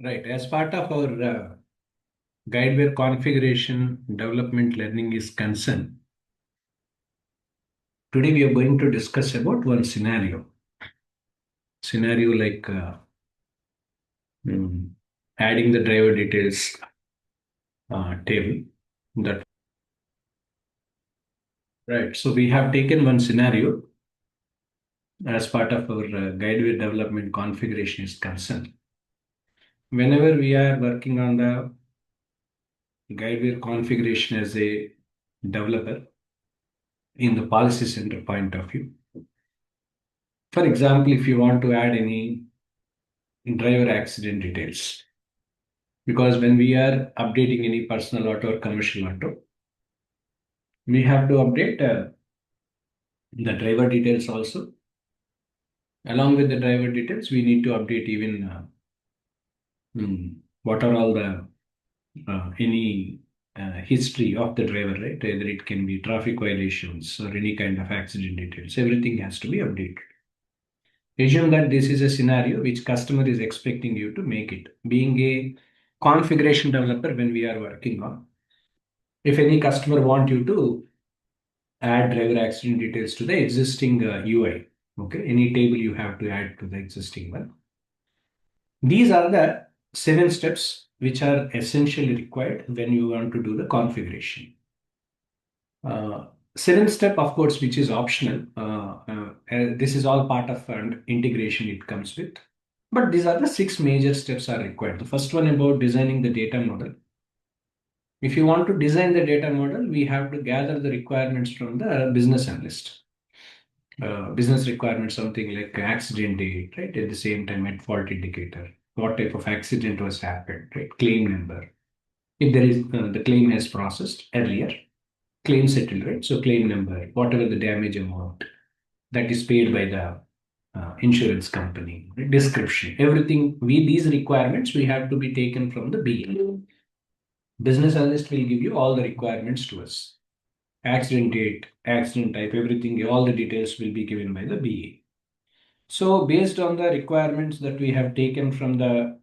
Right. As part of our Guidewire configuration development learning is concerned, today we are going to discuss about one scenario. Scenario like mm, adding the driver details table. That right. So we have taken one scenario as part of our Guidewire development configuration is concerned. Whenever we are working on the Guidewire configuration as a developer in the policy center point of view. For example, if you want to add any driver accident details, because when we are updating any personal auto or commercial auto, we have to update the driver details also. Along with the driver details, we need to update even what are all the any history of the driver, right? Either it can be traffic violations or any kind of accident details. Everything has to be updated. Assume that this is a scenario which customer is expecting you to make it. Being a configuration developer, when we are working on, if any customer want you to add driver accident details to the existing UI, okay, any table you have to add to the existing one. These are the 7 steps which are essentially required when you want to do the configuration. 7th step, of course, which is optional. This is all part of an integration it comes with. But these are the 6 major steps are required. The first one about designing the data model. If you want to design the data model, we have to gather the requirements from the business analyst. Business requirements, something like accident date, right? At the same time, at fault indicator, what type of accident was happened, right? Claim number. If there is the claim has processed earlier, claim settled, right? So claim number, whatever the damage amount that is paid by the insurance company, right? Description, everything. These requirements we have to be taken from the BA. Business analyst will give you all the requirements to us. Accident date, accident type, everything, all the details will be given by the BA. So based on the requirements that we have taken from the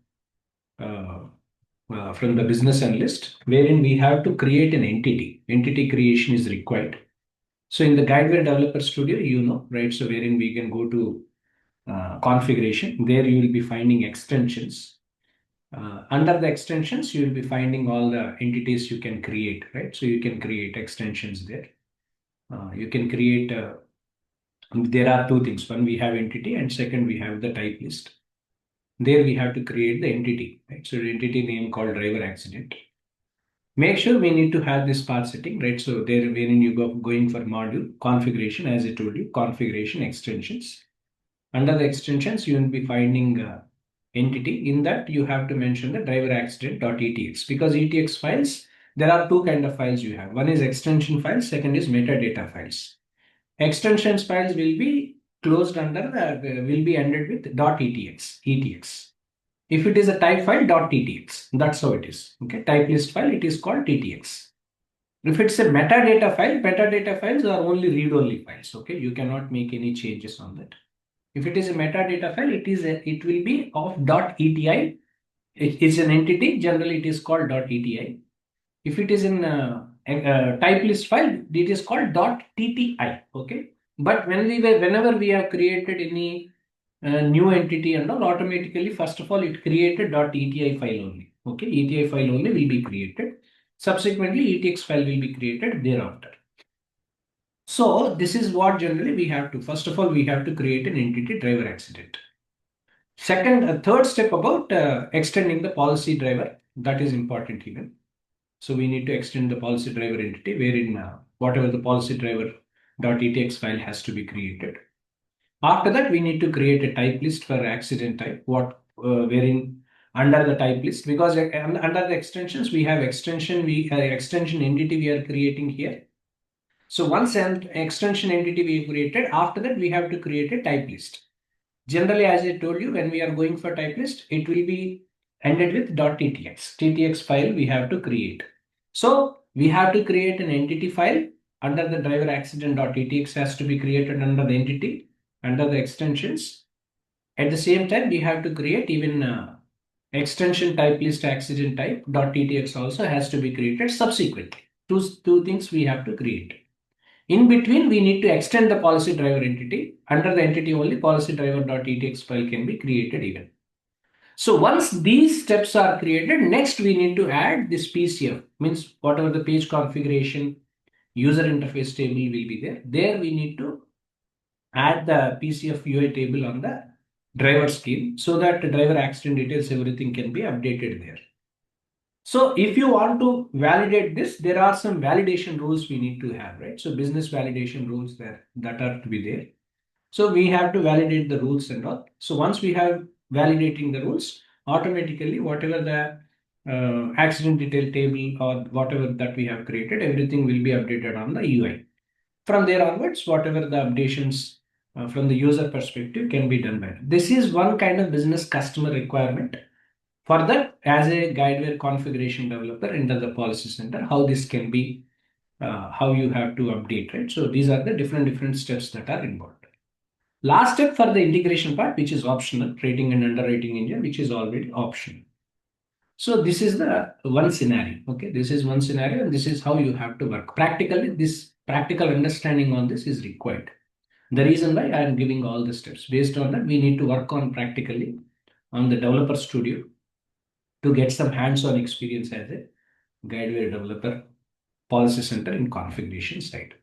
business analyst, wherein we have to create an entity. Entity creation is required. So in the Guidewire Developer Studio, you know, right? So wherein we can go to configuration, there you will be finding extensions. Under the extensions, you will be finding all the entities you can create, right? So you can create extensions there. You can create, there are 2 things. One, we have entity, and second, we have the type list. There we have to create the entity, right? So the entity name called driver accident. Make sure we need to have this path setting, right? So there, wherein you go going for module configuration, as I told you, configuration extensions. Under the extensions, you will be finding entity. In that, you have to mention the driver accident.etx, because etx files, there are 2 kind of files you have. One is extension files, second is metadata files. Extensions files will be closed under will be ended with .etx. If it is a type file, .ttx. That's how it is. Okay, type list file, it is called ttx. If it's a metadata files are only read-only files. Okay, you cannot make any changes on that. If it is a metadata file, it will be of .eti. It is an entity. Generally, it is called .eti. If it is in a type list file, it is called .tti. Okay, but whenever we have created any new entity and all, automatically, first of all, it created .eti file only. Okay, eti file only will be created. Subsequently, etx file will be created thereafter. So this is what generally we have to. First of all, we have to create an entity driver accident. Third step about extending the policy driver. That is important even. So we need to extend the policy driver entity, wherein whatever the policy driver .etx file has to be created. After that, we need to create a type list for accident type, wherein under the type list, because under the extensions, we have extension entity we are creating here. So once an extension entity we created, after that, we have to create a type list. Generally, as I told you, when we are going for type list, it will be ended with .ttx. TTX file we have to create. So we have to create an entity file under the driver accident.ttx has to be created under the entity, under the extensions. At the same time, we have to create even Extension type list accident type .ttx also has to be created subsequently. Two things we have to create. In between, we need to extend the policy driver entity. Under the entity only, policy driver.etx file can be created even. So once these steps are created, next we need to add this PCF, means whatever the page configuration user interface table will be there. There we need to add the PCF UI table on the driver scheme so that the driver accident details, everything can be updated there. So if you want to validate this, there are some validation rules we need to have, right? So business validation rules there that are to be there. So we have to validate the rules and all. So once we have validating the rules, automatically whatever the accident detail table or whatever that we have created, everything will be updated on the UI. From there onwards, whatever the updations from the user perspective can be done by them. This is one kind of business customer requirement. For that, as a Guidewire configuration developer under the policy center, how this can be, how you have to update, right? So these are the different steps that are involved. Last step for the integration part, which is optional, rating and underwriting engine, which is already optional. So this is the one scenario. Okay, this is one scenario, and this is how you have to work. Practically, this practical understanding on this is required. The reason why I am giving all the steps based on that, we need to work on practically on the developer studio to get some hands-on experience as a Guidewire developer policy center in configuration side.